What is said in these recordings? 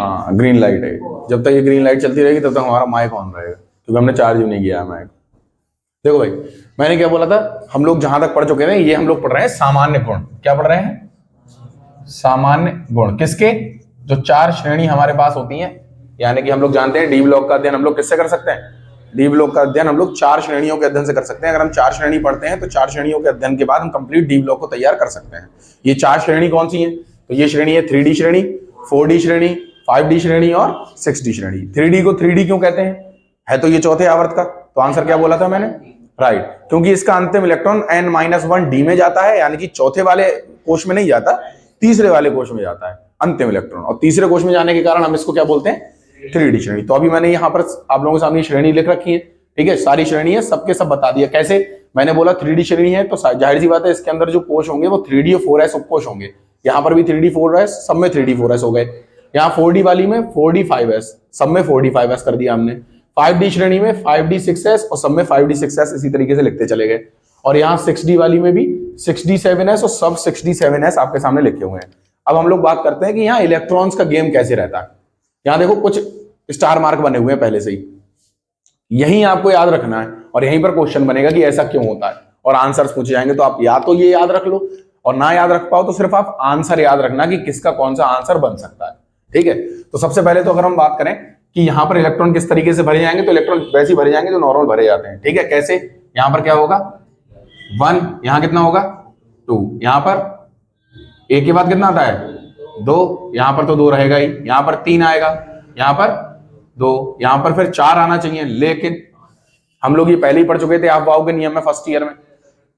हाँ green light है, जब तक ये ग्रीन लाइट चलती रहेगी तब तक हमारा माइक ऑन रहेगा, क्योंकि हमने चार्ज भी नहीं किया है माइक। देखो भाई, मैंने क्या बोला था, हम लोग जहां तक पढ़ चुके हैं, ये हम लोग पढ़ रहे हैं सामान्य गुण। क्या पढ़ रहे हैं? सामान्य गुण। किसके? जो 4 श्रेणी हमारे पास होती हैं, यानी कि हम लोग जानते हैं डी ब्लॉक का अध्ययन हम लोग किससे कर सकते हैं? डी ब्लॉक का अध्ययन हम लोग 4 श्रेणियों के अध्ययन से कर सकते हैं। अगर हम 4 श्रेणी पढ़ते हैं तो 4 श्रेणियों के अध्ययन के बाद हम कंप्लीट डी ब्लॉक को तैयार कर सकते हैं। ये 4 श्रेणी कौन सी है? तो ये श्रेणी है 3D श्रेणी, 4D श्रेणी, 5D श्रेणी और 6D श्रेणी। 3D को 3D क्यों कहते हैं? है तो ये चौथे आवर्त का। तो आंसर क्या बोला था मैंने? राइट, क्योंकि इसका अंतिम इलेक्ट्रॉन n-1 डी में जाता है, यानी कि चौथे वाले कोष में नहीं जाता, तीसरे वाले कोष में जाता है अंतिम इलेक्ट्रॉन। और तीसरे कोष में जाने के कारण हम इसको क्या बोलते हैं? 3D श्रेणी। तो अभी मैंने यहाँ पर आप लोगों के सामने श्रेणी लिख रखी है, ठीक है, सारी श्रेणी है, सबके सब बता दिया। कैसे? मैंने बोला 3D श्रेणी है तो जाहिर सी बात है इसके अंदर जो कोष होंगे वो 3D और 4s उपकोष होंगे। यहाँ पर भी 3D 4s, सब में 3D 4s हो गए। यहाँ 4D वाली में 4D 5s, सब में 4D 5s कर दिया हमने। 5D श्रेणी में 5D 6s और सब में 5D 6s, इसी तरीके से लिखते चले गए। और यहाँ 6D वाली में भी 6D 7s और सब 6D 7s आपके सामने लिखे हुए हैं। अब हम लोग बात करते हैं कि यहाँ इलेक्ट्रॉन्स का गेम कैसे रहता है। यहाँ देखो कुछ स्टार मार्क बने हुए हैं पहले से ही, यही आपको याद रखना है और यहीं पर क्वेश्चन बनेगा कि ऐसा क्यों होता है और आंसर्स पूछे जाएंगे। तो आप या तो ये याद रख लो, और ना याद रख पाओ तो सिर्फ आप आंसर याद रखना कि किसका कौन सा आंसर बन सकता है, ठीक है। तो सबसे पहले तो अगर हम बात करें कि यहाँ पर इलेक्ट्रॉन किस तरीके से भरे जाएंगे, तो इलेक्ट्रॉन वैसे ही भरे जाएंगे जो नॉर्मल भरे जाते हैं, ठीक है। कैसे? यहाँ पर क्या होगा? 1, यहाँ कितना होगा? 2, यहाँ पर 1 के बाद कितना आता है? 2, यहाँ पर तो 2 रहेगा ही, यहाँ पर 3 आएगा, यहाँ पर 2, यहाँ पर फिर 4 आना चाहिए। लेकिन हम लोग ये पहले ही पढ़ चुके थे अफवाहों के नियम में फर्स्ट ईयर में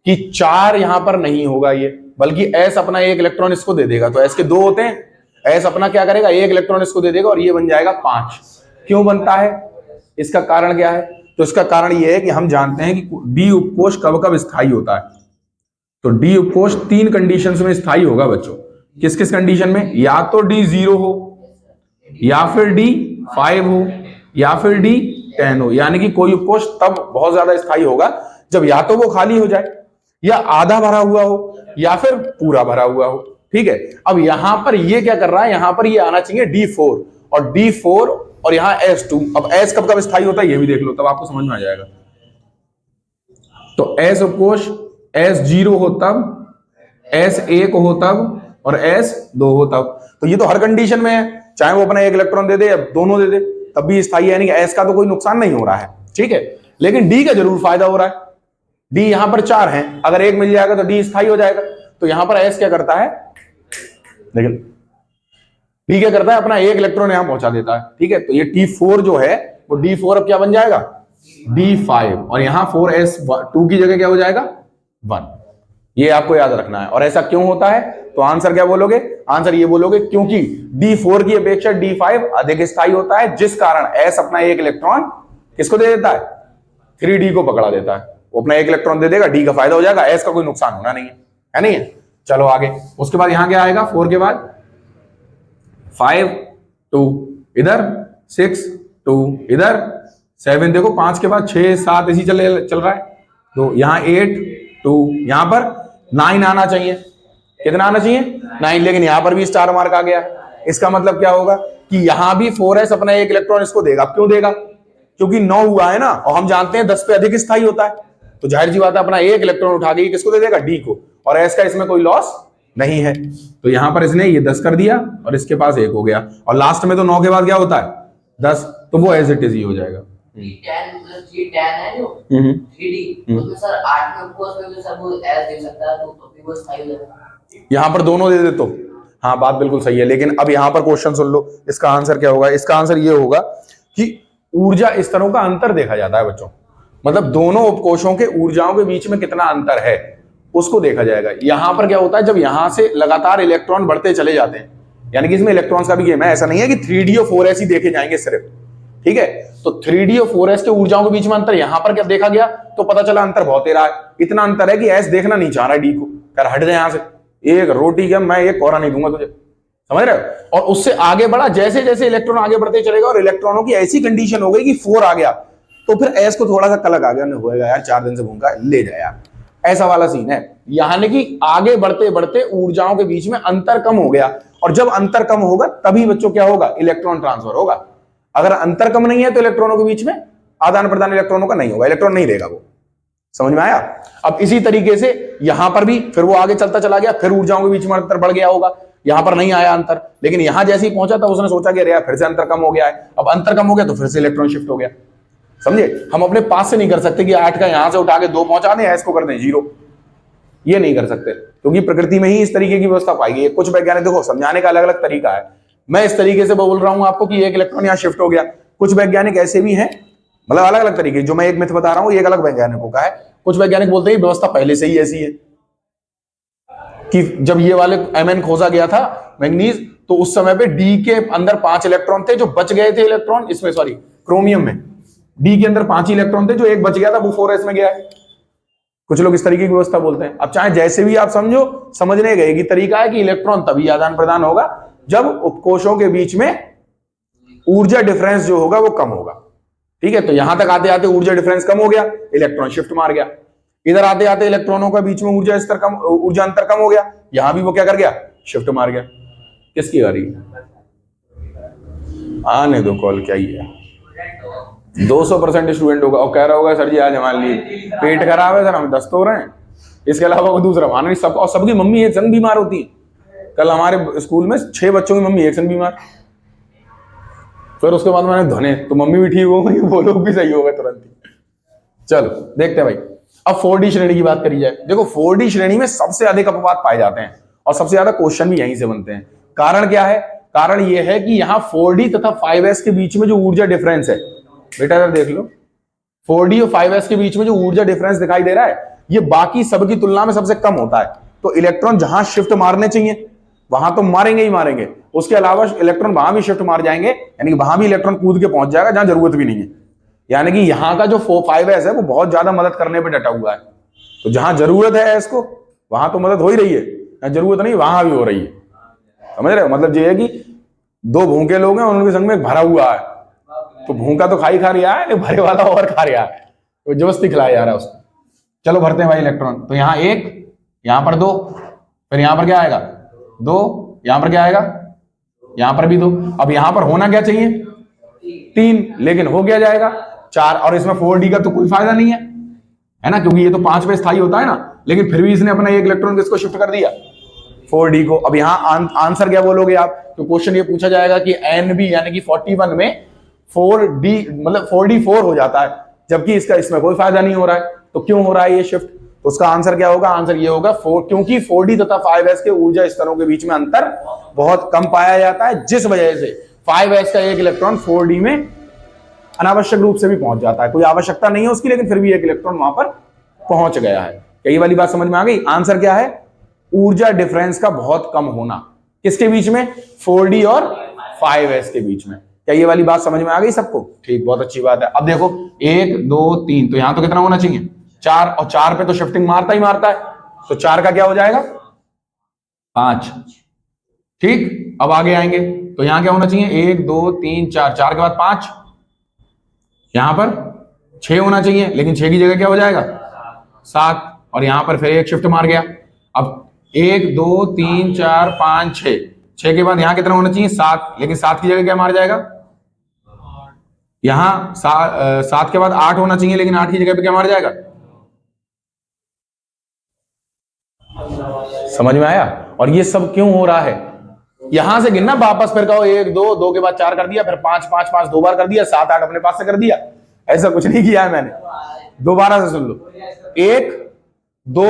कि 4 यहाँ पर नहीं होगा ये, बल्कि S अपना 1 इलेक्ट्रॉन इसको दे देगा। तो S के 2 होते हैं, S अपना क्या करेगा? 1 इलेक्ट्रॉन इसको दे देगा और ये बन जाएगा 5। क्यों बनता है? इसका कारण क्या है? तो इसका कारण ये है कि हम जानते हैं कि डी उपकोष कब कब स्थायी होता है। तो डी उपकोष 3 कंडीशंस में स्थायी होगा बच्चों। किस किस कंडीशन में? या तो D 0 हो, या फिर D 5 हो, या फिर D 10 हो। यानी कि कोई उपकोष तब बहुत ज्यादा स्थायी होगा जब या तो वो खाली हो जाए, या आधा भरा हुआ हो, या फिर पूरा भरा हुआ हो, ठीक है। अब यहां पर ये क्या कर रहा है? यहां पर ये आना चाहिए D4 और D4 और यहाँ S2। अब S कब कब स्थायी होता है ये भी देख लो, तब आपको समझ में आ जाएगा। तो S उपकोष S0 हो तब, S1 हो तब और S2 हो तब। तो ये तो हर कंडीशन में है, चाहे वो अपना 1 इलेक्ट्रॉन दे दे या दोनों दे दे तब भी स्थायी है, यानी कि S का तो कोई नुकसान नहीं हो रहा है, ठीक है। लेकिन D का जरूर फायदा हो रहा है। D यहां पर 4 है, अगर 1 मिल जाएगा तो D स्थायी हो जाएगा। तो यहां पर S क्या करता है? देखिए D क्या करता है? अपना 1 इलेक्ट्रॉन यहां पहुंचा देता है, ठीक है। तो ये T4 जो है वो D4 अब क्या बन जाएगा? D5 और यहां 4S2 की जगह क्या हो जाएगा? 1। ये आपको याद रखना है। और ऐसा क्यों होता है? तो आंसर क्या बोलोगे? आंसर ये बोलोगे क्योंकि D4 की अपेक्षा D5 अधिक स्थायी होता है, जिस कारण S अपना 1 इलेक्ट्रॉन किसको दे देता है? 3D को पकड़ा देता है। वो अपना 1 इलेक्ट्रॉन दे देगा, D का फायदा हो जाएगा, S का कोई नुकसान होना नहीं है नहीं है। चलो आगे, उसके बाद यहां क्या आएगा? 4 के बाद 5 2 इधर, 6 2 इधर, 7 देखो 5 के बाद 6 7 इसी चल रहा है। तो यहाँ 8 2, यहां पर 9 आना चाहिए। कितना आना चाहिए? 9। लेकिन यहां पर भी स्टार मार्क आ गया। इसका मतलब क्या होगा कि यहां भी 4s अपना 1 इलेक्ट्रॉन इसको देगा। क्यों देगा? क्योंकि 9 हुआ है ना, और हम जानते हैं 10 पे अधिक स्थायी होता है। तो जाहिर सी बात है अपना 1 इलेक्ट्रॉन उठा के किसको दे देगा? D को, और S का इसमें कोई लॉस नहीं है। तो यहां पर इसने ये 10 कर दिया और इसके पास 1 हो गया, और लास्ट में तो 9 के बाद क्या होता है? 10, तो वो एज इट इज ही हो जाएगा। यहां पर दोनों दे दे तो हाँ, बात बिल्कुल सही है। लेकिन अब यहां पर क्वेश्चन सुन लो, इसका आंसर क्या होगा? इसका आंसर ये होगा कि ऊर्जा स्तरों का अंतर देखा जाता है बच्चों। मतलब दोनों उपकोषों के ऊर्जाओं के बीच में कितना अंतर है उसको देखा जाएगा। यहां पर क्या होता है? जब यहां से लगातार इलेक्ट्रॉन बढ़ते चले जाते हैं, यानी कि इसमें इलेक्ट्रॉन्स का भी गेम है। ऐसा नहीं है कि 3D और 4s ही देखे जाएंगे सिर्फ, ठीक है। तो 3D और 4s के ऊर्जाओं के बीच में अंतर यहां पर क्या देखा गया? तो पता चला अंतर बहुत ही रहा है। इतना अंतर है कि S देखना नहीं चाह रहा है D को, कर हट जाए यहां से, एक रोटी क्या मैं एक कोरा नहीं दूंगा तुझे, समझ रहे हो। और उससे आगे बढ़ा, जैसे जैसे इलेक्ट्रॉन आगे बढ़ते चलेगा और इलेक्ट्रॉनों की ऐसी कंडीशन हो गई कि 4 आ गया, तो फिर S को थोड़ा सा कलक आ गया, नहीं होएगा यार 4 दिन से भूखा ले जाए यार, ऐसा वाला सीन है। यानी कि आगे बढ़ते बढ़ते ऊर्जाओं के बीच में अंतर कम हो गया और जब अंतर कम होगा तभी बच्चों क्या होगा, इलेक्ट्रॉन ट्रांसफर होगा। अगर अंतर कम नहीं है तो इलेक्ट्रॉनों के बीच में आदान प्रदान इलेक्ट्रॉनों का नहीं होगा, इलेक्ट्रॉन नहीं देगा वो। समझ में आया? अब इसी तरीके से यहां पर भी फिर वो आगे चलता चला गया, फिर ऊर्जाओं के बीच में अंतर बढ़ गया होगा, यहां पर नहीं आया अंतर, लेकिन यहां जैसे ही पहुंचा था उसने सोचा कि अरे फिर से अंतर कम हो गया है। अब अंतर कम हो गया तो फिर से इलेक्ट्रॉन शिफ्ट हो गया। समझे? हम अपने पास से नहीं कर सकते कि 8 का यहां से उठा के 2 पहुंचा दें, इसको कर दें 0, ये नहीं कर सकते, क्योंकि प्रकृति में ही इस तरीके की व्यवस्था पाई गई है। कुछ वैज्ञानिक, देखो समझाने का अलग अलग तरीका है, मैं इस तरीके से बोल रहा हूं आपको कि एक इलेक्ट्रॉन यहां शिफ्ट हो गया। कुछ वैज्ञानिक ऐसे भी हैं, मतलब अलग अलग तरीके, जो मैं एक मिथ बता रहा हूं ये एक अलग वैज्ञानिकों का है। कुछ वैज्ञानिक बोलते हैं व्यवस्था पहले से ही ऐसी है कि जब ये वाले Mn खोजा गया था मैंगनीज, तो उस समय पे डी के अंदर 5 इलेक्ट्रॉन थे जो बच गए थे इलेक्ट्रॉन, इसमें सॉरी क्रोमियम में डी के अंदर 5 ही इलेक्ट्रॉन थे, जो एक बच गया था वो 4s में गया है। कुछ लोग इस तरीके की व्यवस्था बोलते हैं। अब चाहे जैसे भी आप समझो, समझने गए कि तरीका है कि इलेक्ट्रॉन तभी आदान प्रदान होगा जब उपकोषों के बीच में ऊर्जा डिफरेंस जो होगा वो कम होगा। ठीक है, तो यहां तक आते आते ऊर्जा डिफरेंस कम हो गया, इलेक्ट्रॉन शिफ्ट मार गया। इधर आते आते इलेक्ट्रॉनों का बीच में ऊर्जा अंतर कम हो गया, यहां भी वो क्या कर गया, शिफ्ट मार गया। किसकी आ रही है? आने दो कॉल, क्या ही है। 200% स्टूडेंट होगा और कह रहा होगा सर जी आज हमारे लिए पेट खराब है सर, हम 10 तो हो रहे हैं, इसके अलावा वो दूसरा बहाना नहीं। सब और सबकी मम्मी एक संग बीमार होती है। कल हमारे स्कूल में 6 बच्चों की मम्मी एक संग बीमार, फिर उसके बाद मैंने धने तो मम्मी भी ठीक हो गई, वो लोग भी सही हो गए तुरंत ही। चलो देखते हैं भाई, अब 4D श्रेणी की बात करी जाए। देखो 4D श्रेणी में सबसे अधिक अपवाद पाए जाते हैं और सबसे ज्यादा क्वेश्चन भी यहीं से बनते हैं। कारण क्या है? कारण यह है कि यहाँ 4D तथा 5s के बीच में जो ऊर्जा डिफरेंस है, बेटा इधर देख लो, 4D और 5s के बीच में जो ऊर्जा डिफरेंस दिखाई दे रहा है, ये बाकी सबकी तुलना में सबसे कम होता है। तो इलेक्ट्रॉन जहां शिफ्ट मारने चाहिए वहां तो मारेंगे ही मारेंगे, उसके अलावा इलेक्ट्रॉन वहां भी शिफ्ट मार जाएंगे, यानी कि वहां भी इलेक्ट्रॉन कूद के पहुंच जाएगा जहां जरूरत भी नहीं है। यानी कि यहाँ का जो 5s है वो बहुत ज्यादा मदद करने पे डटा हुआ है। तो जहां जरूरत है इसको वहां तो मदद हो ही रही है, जहां जरूरत नहीं वहां भी हो रही है। समझ रहे हो? मतलब ये है कि 2 भूखे लोग हैं और उनके संग में एक भरा हुआ है, तो भूखा तो खा रहा है, लेकिन भरे वाला और खा रहा है, तो जबरदस्ती खिलाया जा रहा है उसको। चलो भरते हैं भाई इलेक्ट्रॉन। तो यहाँ 1, यहाँ पर 2, फिर यहाँ पर क्या आएगा 2, यहाँ पर क्या आएगा, यहाँ पर भी 2। अब यहाँ पर होना क्या चाहिए 3, लेकिन हो गया जाएगा 4। और इसमें 4D का तो कोई फायदा नहीं है ना, क्योंकि ये तो 5 पे स्थायी होता है ना, लेकिन फिर भी इसने अपना एक इलेक्ट्रॉन किसको शिफ्ट कर दिया, 4D को। अब यहाँ आंसर क्या बोलोगे आप? तो क्वेश्चन ये पूछा जाएगा कि NB यानी कि 41 में 4D मतलब 4D 4 हो जाता है, जबकि इसका इसमें कोई फायदा नहीं हो रहा है। तो क्यों हो रहा है ये शिफ्ट? तो उसका आंसर क्या होगा? आंसर ये होगा क्योंकि 4D तथा 5s के ऊर्जा स्तरों के बीच में अंतर बहुत कम पाया जाता है, जिस वजह से 5s का एक इलेक्ट्रॉन 4D में अनावश्यक रूप से भी पहुंच जाता है। कोई आवश्यकता नहीं है उसकी, लेकिन फिर भी एक इलेक्ट्रॉन वहां पर पहुंच गया है। यही वाली बात समझ में आ गई? आंसर क्या है? ऊर्जा डिफरेंस का बहुत कम होना। किसके बीच में? 4D और 5s के बीच में। क्या ये वाली बात समझ में आ गई सबको? ठीक, बहुत अच्छी बात है। अब देखो 1 2 3, तो यहां तो कितना होना चाहिए 4, और 4 पे तो शिफ्टिंग मारता ही मारता है, तो 4 का क्या हो जाएगा 5। ठीक, अब आगे आएंगे तो यहां क्या होना चाहिए 1 2 3 4, 4 के बाद 5, यहां पर 6 होना चाहिए, लेकिन 6 की जगह क्या हो जाएगा 7, और यहां पर फिर एक शिफ्ट मार गया। अब 1 2 3 4 5 6, 6 के बाद यहां कितना होना चाहिए 7, लेकिन 7 की जगह क्या मार जाएगा, यहां 7 के बाद 8 होना चाहिए, लेकिन 8 की जगह पे क्या मार जाएगा। समझ में आया? और ये सब क्यों हो रहा है? यहां से गिनना वापस, फिर कहो 1 2, 2 के बाद 4 कर दिया, फिर 5 5 5 2 बार कर दिया, 7 8 अपने पास से कर दिया। ऐसा कुछ नहीं किया है मैंने, दोबारा से सुन लो। 1 2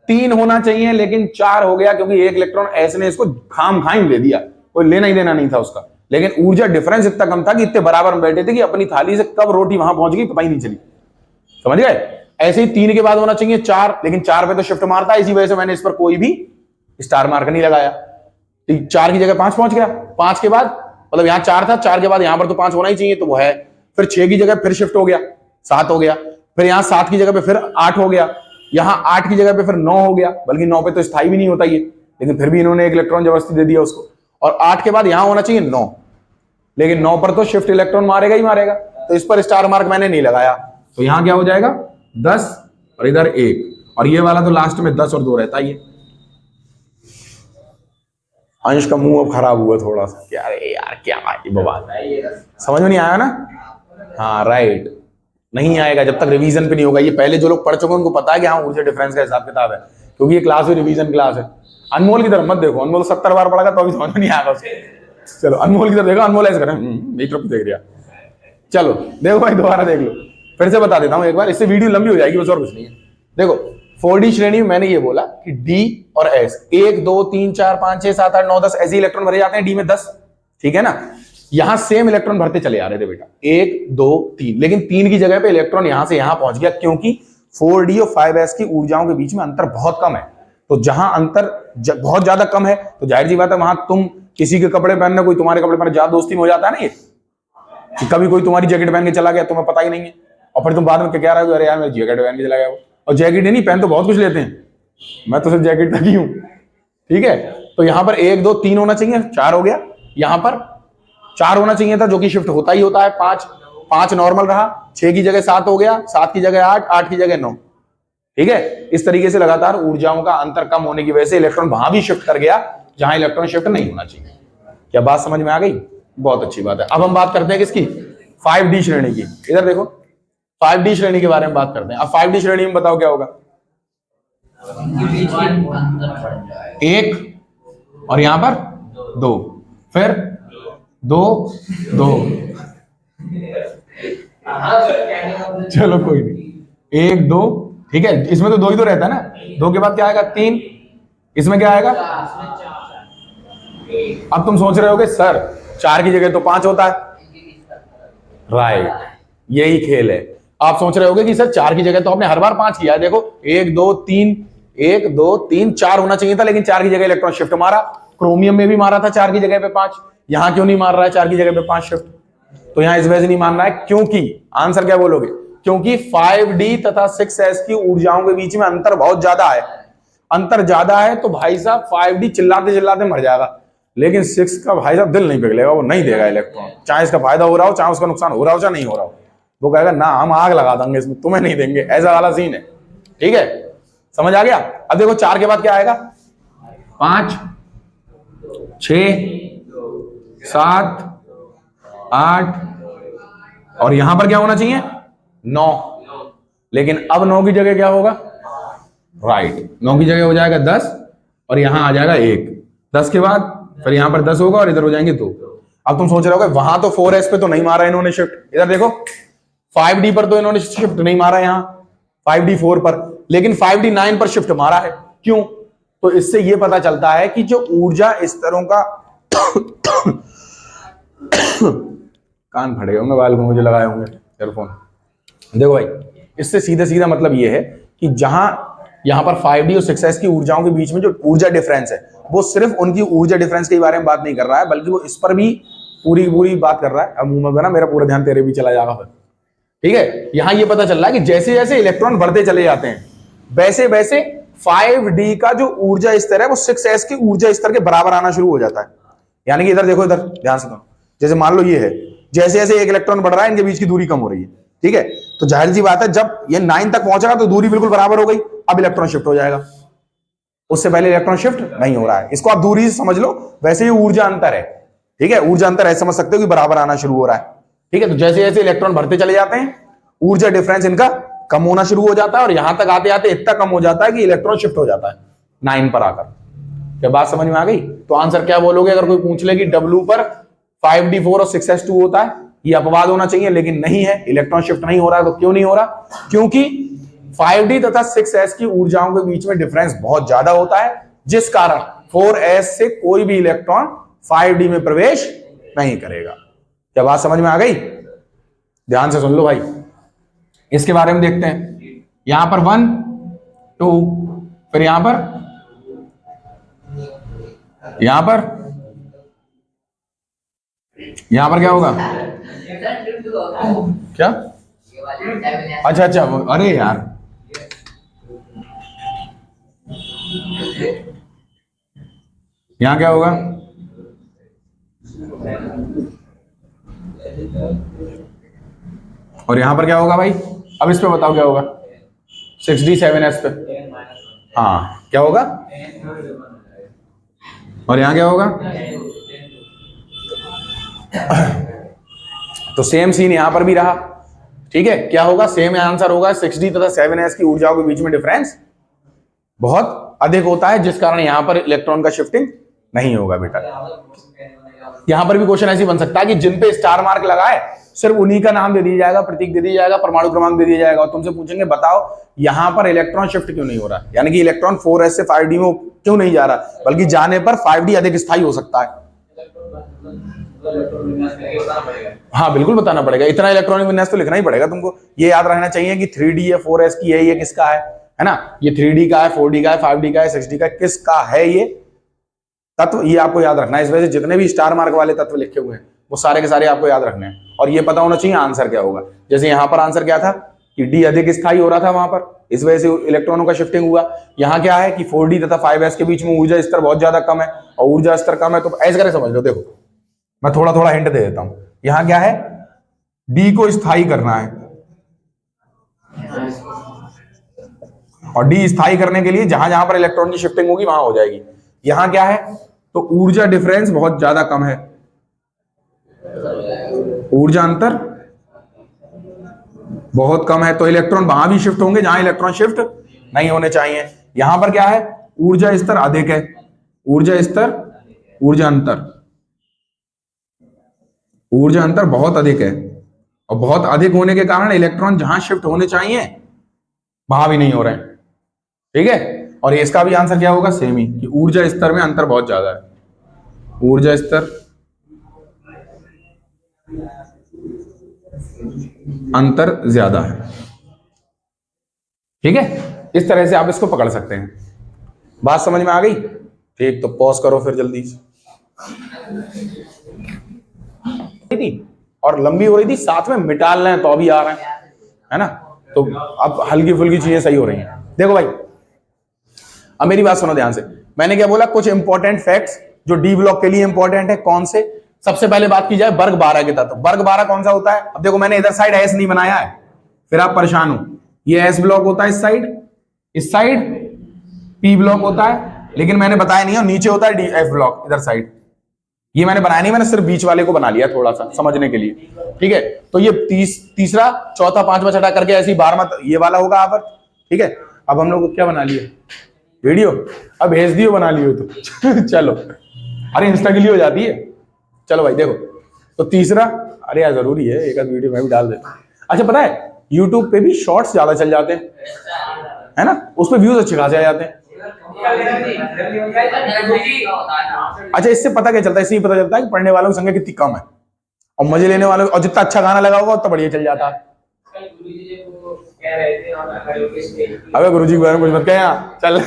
3 होना चाहिए, लेकिन 4 हो गया, क्योंकि एक इलेक्ट्रॉन ऐसे ने इसको खाम खाई दे दिया, कोई लेना ही देना नहीं था उसका। लेकिन ऊर्जा डिफरेंस इतना कम था कि इतने बराबर में बैठे थे कि अपनी थाली से कब रोटी वहां पहुंच गई पता ही नहीं चली। समझ गए? ऐसे ही 3 के बाद होना चाहिए 4, लेकिन 4 पे तो शिफ्ट मारता है, इसी वजह से मैंने इस पर कोई भी स्टार मार्क नहीं लगाया। 4 की जगह 5 पहुंच गया। 5 के बाद मतलब यहां 4 था, 4 के बाद यहां पर तो 5 होना ही चाहिए, तो वो है। फिर 6 की जगह फिर शिफ्ट हो गया, 7 हो गया। फिर यहां 7 की जगह पे फिर 8 हो गया, यहां 8 की जगह पे फिर 9 हो गया, बल्कि 9 पे तो स्थायी भी नहीं होता ये, लेकिन फिर भी इन्होंने एक इलेक्ट्रॉन जबरदस्ती दे दिया उसको। और 8 के बाद यहां होना चाहिए 9, लेकिन 9 पर तो शिफ्ट इलेक्ट्रॉन मारेगा ही मारेगा, तो इस पर स्टार मार्क मैंने नहीं लगाया। तो यहां क्या हो जाएगा 10 और इधर 1, और ये वाला तो लास्ट में 10 और 2 रहता ही है। अंश का मुंह अब खराब हुआ थोड़ा सा कि अरे यार क्या बवाल, समझ में नहीं आया ना? हाँ राइट, नहीं आएगा जब तक रिवीजन पे नहीं होगा। ये पहले जो लोग पढ़ चुके हैं उनको पता है कि हाँ ऊर्जा डिफरेंस का हिसाब किताब है, क्योंकि ये क्लास भी रिवीजन क्लास है। अनमोल की तरफ मत देखो, अनमोल 70 बार पढ़ेगा तो अभी समझ में नहीं आएगा उसको। चलो अनमोल की तरफ देखो, अनमोल ऐसे करें मेरी तरफ देख रहा। चलो देखो भाई दोबारा देख लो, फिर से बता देता हूँ एक बार, इससे वीडियो लंबी हो जाएगी, बस और कुछ नहीं है। देखो 4D श्रेणी में मैंने ये बोला कि डी और एस 1 2 3 4 5 6 7 8 9 10 ऐसे इलेक्ट्रॉन भरे जाते हैं, डी में 10, ठीक है ना? यहां सेम इलेक्ट्रॉन भरते चले आ रहे थे बेटा, 1 2 3, लेकिन 3 की जगह पे इलेक्ट्रॉन यहां से यहां पहुंच गया, क्योंकि 4D और 5s की ऊर्जाओं के बीच में अंतर बहुत कम है। तो जहां अंतर बहुत ज्यादा कम है तो जाहिर सी बात है वहां तुम किसी के कपड़े पहनना, कोई तुम्हारे कपड़े पहनना, ज्यादा दोस्ती में हो जाता है ना ये, कि कभी कोई तुम्हारी जैकेट पहन के चला गया तुम्हें पता ही नहीं है, और फिर तुम बाद में क्या रहे हो, अरे यार मैं जैकेट पहन के चला गया वो। और जैकेट ही नहीं पहन तो बहुत कुछ लेते हैं, मैं तो सिर्फ जैकेट तक ही हूं, ठीक है? तो यहां पर 1 2 3 होना चाहिए, 4 हो गया, यहां पर 4 होना चाहिए था, जो कि शिफ्ट होता ही होता है, 5 नॉर्मल रहा, 6 की जगह 7 हो गया, 7 की जगह 8, 8 की जगह 9, ठीक है? इस तरीके से लगातार ऊर्जाओं का अंतर कम होने की वजह से इलेक्ट्रॉन वहां भी शिफ्ट कर गया जहां इलेक्ट्रॉन शिफ्ट नहीं होना चाहिए। क्या बात समझ में आ गई? बहुत अच्छी बात है। अब हम बात करते हैं किसकी? 5D श्रेणी की। इधर देखो 5D श्रेणी के बारे में बात करते हैं। अब 5D श्रेणी में बताओ क्या होगा? 1 और यहां पर 2, फिर 2 2, चलो कोई नहीं, 1 2, ठीक है? इसमें तो 2 ही तो रहता है ना, 2 के बाद क्या आएगा? 3, इसमें क्या आएगा? अब तुम सोच रहे होगे सर 4 की जगह तो 5 होता है, राइट, यही खेल है। आप सोच रहे होगे कि सर 4 की जगह तो आपने हर बार 5 किया है, देखो 1 2 3 1 2 3 4 होना चाहिए था, लेकिन 4 की जगह इलेक्ट्रॉन शिफ्ट मारा। क्रोमियम में भी मारा था 4 की जगह पे 5, यहां क्यों नहीं मार रहा है 4 की जगह पे 5 शिफ्ट? तो यहां इस वजह से नहीं मान रहा है क्योंकि, आंसर क्या बोलोगे? क्योंकि 5D तथा 6s की ऊर्जाओं के बीच में अंतर बहुत ज्यादा है। अंतर ज्यादा है तो भाई साहब 5D चिल्लाते चिल्लाते मर जाएगा, लेकिन 6 का भाई साहब दिल नहीं पिघलेगा, वो नहीं देगा इलेक्ट्रॉन, चाहे इसका फायदा हो रहा हो, चाहे उसका नुकसान हो रहा हो, चाहे नहीं हो रहा हो। वो कहेगा ना हम आग लगा देंगे इसमें, तुम्हें नहीं देंगे, ऐसा वाला सीन है, ठीक है? समझ आ गया? अब देखो 4 के बाद क्या आएगा? 5 6 7 8, और यहां पर क्या होना चाहिए? 9, लेकिन अब 9 की जगह क्या होगा? राइट, 9 की जगह हो जाएगा 10, और यहां आ जाएगा 1, 10 के बाद फिर यहां पर 10 होगा और इधर हो जाएंगे 2। अब तुम सोच रहे होगे वहां तो 4s पे तो नहीं मारा इन्होंने शिफ्ट, इधर देखो 5D पर तो इन्होंने शिफ्ट नहीं मारा, यहां 5D 4 पर, लेकिन 5D 9 पर शिफ्ट मारा है। क्यों? तो इससे यह पता चलता है कि जो ऊर्जा स्तरों का कान फटे होंगे, बाल को मुझे लगाए होंगे ईयरफोन। देखो भाई इससे सीधा सीधा मतलब यह है कि जहां यहां पर 5D और 6s की ऊर्जाओं के बीच में जो ऊर्जा डिफरेंस है, वो सिर्फ उनकी ऊर्जा डिफरेंस के बारे में बात नहीं कर रहा है, बल्कि वो इस पर भी पूरी बात कर रहा है। अब मुंह में बना, मेरा पूरा ध्यान तेरे भी चला जाएगा फिर, ठीक है? यहां ये पता चल रहा है कि जैसे जैसे इलेक्ट्रॉन बढ़ते चले जाते हैं, वैसे वैसे 5D का जो ऊर्जा स्तर है वो 6s की ऊर्जा स्तर के बराबर आना शुरू हो जाता है। यानी कि इधर देखो, इधर ध्यान से, जैसे मान लो ये है, जैसे जैसे एक इलेक्ट्रॉन बढ़ रहा है इनके बीच की दूरी कम हो रही है, ठीक है? तो जाहिर सी बात है जब ये 9 तक पहुंचेगा तो दूरी बिल्कुल बराबर हो गई, अब इलेक्ट्रॉन शिफ्ट हो जाएगा। उससे पहले इलेक्ट्रॉन शिफ्ट नहीं हो रहा है, इसको आप दूरी से समझ लो, वैसे ही ऊर्जा अंतर है, ठीक है? ऊर्जा अंतर ऐसे समझ सकते हो कि बराबर आना शुरू हो रहा है, ठीक है? तो जैसे जैसे इलेक्ट्रॉन भरते चले जाते हैं ऊर्जा डिफरेंस इनका कम होना शुरू हो जाता है, और यहां तक आते आते इतना कम हो जाता है कि इलेक्ट्रॉन शिफ्ट हो जाता है 9 पर आकर। क्या बात समझ में आ गई? तो आंसर क्या बोलोगे अगर कोई पूछ ले कि W पर 5D 4 और 6s2 होता है? ये अपवाद होना चाहिए, लेकिन नहीं है, इलेक्ट्रॉन शिफ्ट नहीं हो रहा है। तो क्यों नहीं हो रहा? क्योंकि 5D तथा 6s की ऊर्जाओं के बीच में डिफरेंस बहुत ज्यादा होता है, जिस कारण 4s से कोई भी इलेक्ट्रॉन 5D में प्रवेश नहीं करेगा। क्या बात समझ में आ गई? ध्यान से सुन लो भाई, इसके बारे में देखते हैं। यहां पर 1 2, फिर यहां पर क्या होगा? क्या? अच्छा, अरे यार यहां क्या होगा? और यहां पर क्या होगा भाई? अब इस पे बताओ क्या होगा? 6D 7s पे, हाँ क्या होगा? और यहां क्या होगा? तो सेम सीन यहां पर भी रहा, ठीक है। क्या होगा? सेम आंसर होगा। 6d तथा 7s की ऊर्जाओं के बीच में डिफरेंस बहुत अधिक होता है, जिस कारण यहां पर इलेक्ट्रॉन का शिफ्टिंग नहीं होगा बेटा। यहां पर भी क्वेश्चन ऐसे बन सकता है कि जिन पे स्टार मार्क लगा है सिर्फ उन्हीं का नाम दे दिया जाएगा, प्रतीक दे दिया जाएगा, परमाणु क्रमांक दे दिया जाएगा, और तुमसे पूछेंगे बताओ यहां पर इलेक्ट्रॉन शिफ्ट क्यों नहीं हो रहा, यानी कि इलेक्ट्रॉन 4s से 5d में क्यों नहीं जा रहा, बल्कि जाने पर 5d अधिक स्थायी हो सकता है। हाँ बिल्कुल बताना पड़ेगा, इतना इलेक्ट्रॉनिक विन्यास तो लिखना ही पड़ेगा तुमको। ये याद रखना चाहिए कि 3d है, 4s की है, ये किसका है ना? ये 3d का है, 4d का है, 5d का है, 6d का है, किसका है ये तत्व, ये आपको याद रखना है। इस वजह से जितने भी स्टार मार्क वाले तत्व लिखे हुए हैं वो सारे के सारे आपको याद रखने हैं, और ये पता होना चाहिए आंसर क्या होगा। जैसे यहां पर आंसर क्या था कि डी अधिक स्थायी हो रहा था वहां पर, इस वजह से इलेक्ट्रॉनों का शिफ्टिंग हुआ। यहां क्या है कि 4d तथा 5s के बीच में ऊर्जा स्तर बहुत ज्यादा कम है, और ऊर्जा स्तर कम है तो ऐसे करके समझ लो। देखो मैं थोड़ा थोड़ा हिंट दे देता हूं। यहां क्या है? डी को स्थायी करना है, और डी स्थायी करने के लिए जहां जहां पर इलेक्ट्रॉन की शिफ्टिंग होगी वहां हो जाएगी। यहां क्या है? तो ऊर्जा डिफरेंस बहुत ज्यादा कम है, ऊर्जा अंतर बहुत कम है, तो इलेक्ट्रॉन वहां भी शिफ्ट होंगे जहां इलेक्ट्रॉन शिफ्ट नहीं होने चाहिए। यहां पर क्या है? ऊर्जा स्तर अधिक है, ऊर्जा स्तर, ऊर्जा अंतर बहुत अधिक है, और बहुत अधिक होने के कारण इलेक्ट्रॉन जहां शिफ्ट होने चाहिए वहां भी नहीं हो रहे हैं, ठीक है। और इसका भी आंसर क्या होगा? सेम ही, कि ऊर्जा स्तर में अंतर बहुत ज्यादा है, ऊर्जा स्तर अंतर ज्यादा है, ठीक है। इस तरह से आप इसको पकड़ सकते हैं। बात समझ में आ गई? ठीक, तो पॉज करो फिर जल्दी से। और लंबी हो रही थी, साथ में मिटा लें तो अभी आ रहे हैं, है ना? तो अब हल्की फुल्की चीजें सही हो रही हैं। देखो भाई, अब मेरी बात सुनो ध्यान से। मैंने क्या बोला? कुछ इंपॉर्टेंट फैक्ट्स जो डी ब्लॉक के लिए इंपॉर्टेंट है। कौन से? सबसे पहले बात की जाए वर्ग 12 के तत्व। वर्ग 12 कौन सा होता है? अब देखो मैंने इधर साइड एस नहीं बनाया है, फिर आप परेशान हो। ये एस ब्लॉक होता है इस साइड पी ब्लॉक होता है, लेकिन मैंने बताया नहीं है नीचे होता है डी एफ ब्लॉक इधर साइड। ये मैंने बनाया नहीं, मैंने सिर्फ बीच वाले को बना लिया थोड़ा सा समझने के लिए, ठीक है। तो ये तीसरा, चौथा, पांचवा छठा करके ऐसी 12वां ये वाला होगा आप, ठीक है। अब हम लोग क्या बना लिए? वीडियो। अब भेज दियो बना लियो तो चलो, अरे इंस्टा के लिए हो जाती है। चलो भाई देखो, तो तीसरा, अरे यार जरूरी है एक आध वीडियो मैं भी डाल देता हूं। अच्छा पता है यूट्यूब पे भी शॉर्ट्स ज्यादा चल जाते हैं, है ना? उस पर व्यूज अच्छे खासे आ जाते हैं। अच्छा इससे पता क्या चलता है? इससे पता चलता है कि पढ़ने वालों की संख्या कितनी कम है, और मजे लेने वालों, और जितना अच्छा गाना लगा होगा उतना बढ़िया चल जाता है। अबे गुरुजी के बारे में कुछ मत कह यहाँ, चल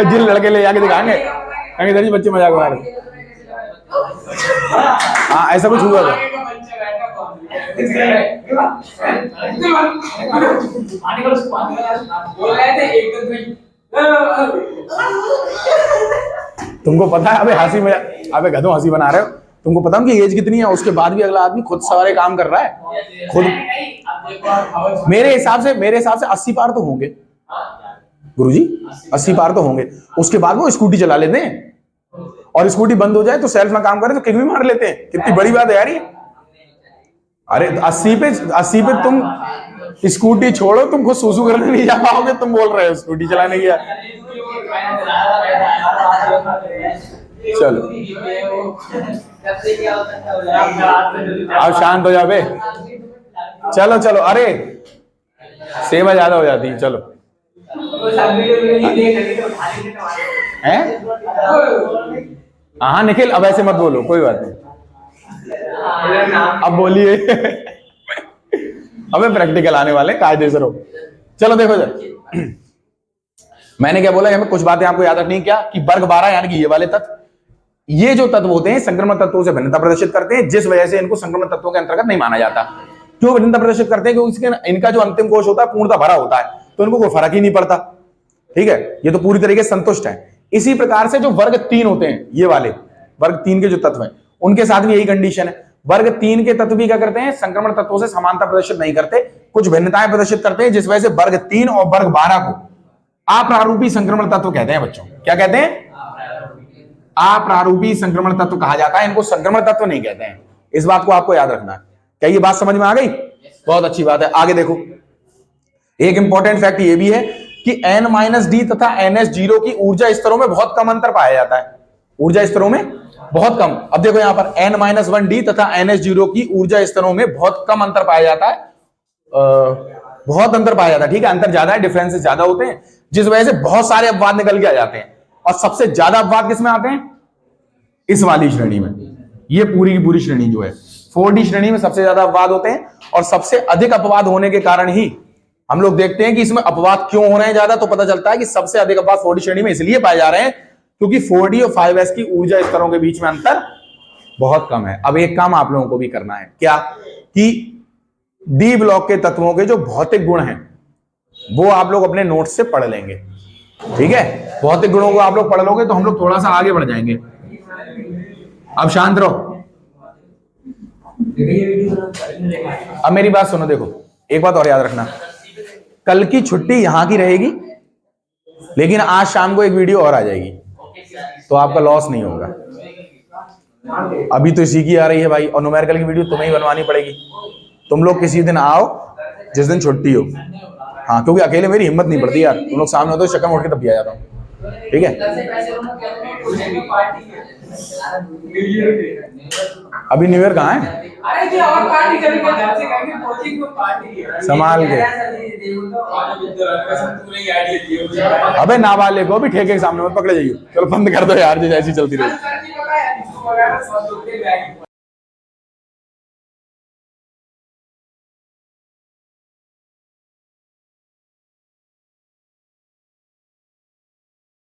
जिन लड़के ले जाके दिखाएंगे कहेंगे बच्चे मजाक बना रहे। हाँ ऐसा कुछ हुआ था। तुमको पता है? अबे हंसी में, अबे गधों हंसी बना रहे हो। तुमको पता है उनकी एज कितनी है? उसके बाद भी अगला आदमी खुद सारे काम कर रहा है खुद। मेरे हिसाब से 80 पार तो होंगे गुरुजी, 80 पार तो होंगे। उसके बाद वो स्कूटी चला लेते हैं, और स्कूटी बंद हो जाए तो सेल्फ में काम करे तो किक भी मार लेते हैं। कितनी बड़ी बात है यार ये। अरे 80 पे तुम स्कूटी छोड़ो, तुम खुद सुसु करने नहीं जा पाओगे, तुम बोल रहे हो स्कूटी चलाने की। चलो अब शांत हो जा बे। चलो चलो, अरे सेवा ज्यादा हो जाती है। चलो हैं? हाँ निखिल, अब ऐसे मत बोलो, कोई बात नहीं। अब बोलिए। अबे प्रैक्टिकल आने वाले, कायदे से रहो। चलो देखो जरा, मैंने क्या बोला? हमें कुछ बातें आपको याद रखनी है क्या, कि वर्ग 12 यानी कि ये वाले तत्व, ये जो तत्व होते हैं संक्रमण तत्वों से भिन्नता प्रदर्शित करते हैं, जिस वजह से इनको संक्रमण तत्वों के अंतर्गत नहीं माना जाता। क्यों भिन्नता प्रदर्शित करते हैं? क्योंकि इनका जो अंतिम कोश होता है पूर्णतः भरा होता है, तो इनको कोई फर्क ही नहीं पड़ता, ठीक है। ये तो पूरी तरीके से संतुष्ट है। इसी प्रकार से जो वर्ग 3 होते हैं, ये वाले वर्ग 3 के जो तत्व हैं, उनके साथ भी यही कंडीशन है। वर्ग 3 के तत्व भी क्या करते हैं? संक्रमण तत्वों से समानता प्रदर्शित नहीं करते, कुछ भिन्नताएं प्रदर्शित करते हैं, जिस वजह से वर्ग 3 और वर्ग 12 को अप्रारूपी संक्रमण तत्व कहते हैं बच्चों। क्या कहते हैं? अप्रारूपी संक्रमण तत्व कहा जाता है, इनको संक्रमण तत्व नहीं कहते हैं। इस बात को आपको याद रखना है। क्या ये बात समझ में आ गई? बहुत अच्छी बात है। आगे देखो, एक इंपॉर्टेंट फैक्ट ये भी है कि N-D तथा NH0 की ऊर्जा स्तरों में बहुत कम अंतर पाया जाता है। ऊर्जा स्तरों में बहुत कम। अब देखो यहां पर N-1D तथा NH0 की ऊर्जा स्तरों में बहुत कम अंतर पाया जाता है, बहुत अंतर पाया जाता है, ठीक है, अंतर ज्यादा है, डिफरेंसेस ज्यादा होते हैं, जिस वजह से बहुत सारे अपवाद निकल के आ जाते हैं। और सबसे ज्यादा अपवाद किसमें आते हैं? इस वाली श्रेणी में। ये पूरी की पूरी श्रेणी जो है 4D श्रेणी में सबसे ज्यादा अपवाद होते हैं, और सबसे अधिक अपवाद होने के कारण ही हम लोग देखते हैं कि इसमें अपवाद क्यों हो रहे हैं ज्यादा, तो पता चलता है कि सबसे अधिक अपवाद 4D श्रेणी में इसलिए पाए जा रहे हैं क्योंकि 4D और 5S की ऊर्जा स्तरों के बीच में अंतर बहुत कम है। अब एक काम आप लोगों को भी करना है, क्या कि डी ब्लॉक के तत्वों के जो भौतिक गुण हैं वो आप लोग अपने नोट्स से पढ़ लेंगे, ठीक है। भौतिक गुणों को आप लोग पढ़ लोगे तो हम लोग थोड़ा सा आगे बढ़ जाएंगे। अब शांत रहो, अब मेरी बात सुनो। देखो एक बात और याद रखना, कल की छुट्टी यहां की रहेगी, लेकिन आज शाम को एक वीडियो और आ जाएगी, तो आपका लॉस नहीं होगा। अभी तो इसी की आ रही है भाई, और न्यूमेरिकल की वीडियो तुम्हें ही बनवानी पड़ेगी। तुम लोग किसी दिन आओ जिस दिन छुट्टी हो, हाँ, क्योंकि अकेले मेरी हिम्मत नहीं पड़ती यार, तुम लोग सामने होते हो शक्ल उठ के तब भी आ जाता हूँ, ठीक है। अभी न्यू ईयर कहाँ है? संभाल के। अबे नाबालिग को भी ठेके के सामने मत पकड़े जाइए। चलो बंद कर दो यार, जैसी चलती रही।